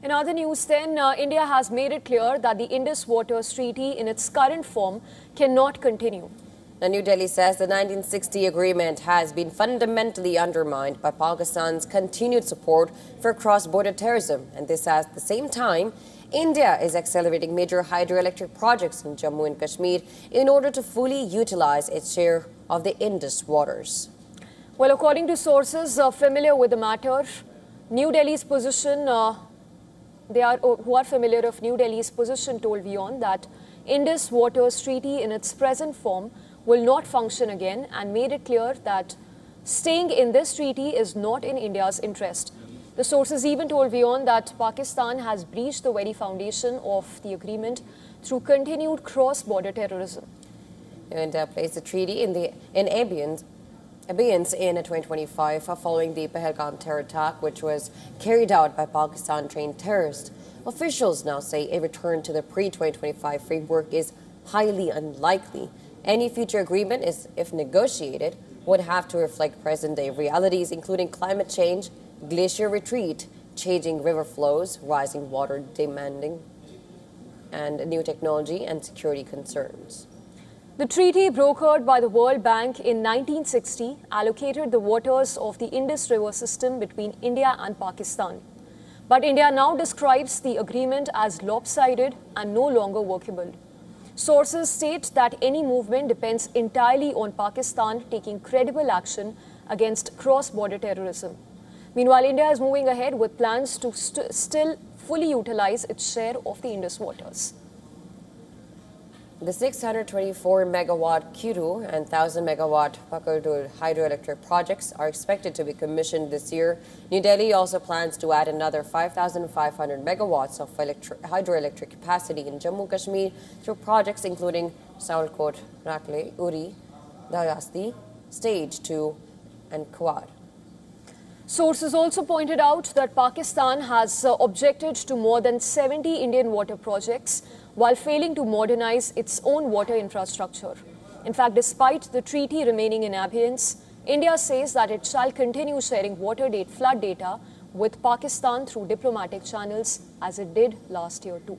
In other news then, India has made it clear that the Indus Waters Treaty in its current form cannot continue. Now, New Delhi says the 1960 agreement has been fundamentally undermined by Pakistan's continued support for cross-border terrorism. And this at the same time, India is accelerating major hydroelectric projects in Jammu and Kashmir in order to fully utilize its share of the Indus waters. Well, according to sources familiar with the matter, New Delhi's position, who are familiar of New Delhi's position told WION that Indus Waters Treaty in its present form will not function again and made it clear that staying in this treaty is not in India's interest. The sources even told WION that Pakistan has breached the very foundation of the agreement through continued cross-border terrorism. India placed the treaty in abeyance in 2025 following the Pahalgam terror attack, which was carried out by Pakistan-trained terrorists. Officials now say a return to the pre-2025 framework is highly unlikely. Any future agreement, if negotiated, would have to reflect present-day realities, including climate change, glacier retreat, changing river flows, rising water demanding, and new technology and security concerns. The treaty brokered by the World Bank in 1960 allocated the waters of the Indus River system between India and Pakistan. But India now describes the agreement as lopsided and no longer workable. Sources state that any movement depends entirely on Pakistan taking credible action against cross-border terrorism. Meanwhile, India is moving ahead with plans to still fully utilize its share of the Indus waters. The 624-megawatt Kiru and 1,000-megawatt Pakardur hydroelectric projects are expected to be commissioned this year. New Delhi also plans to add another 5,500 megawatts of hydroelectric capacity in Jammu and Kashmir through projects including Saulkot, Rakle, Uri, Dayasti, Stage 2 and Quad. Sources also pointed out that Pakistan has objected to more than 70 Indian water projects while failing to modernize its own water infrastructure. In fact, despite the treaty remaining in abeyance, India says that it shall continue sharing flood data with Pakistan through diplomatic channels as it did last year too.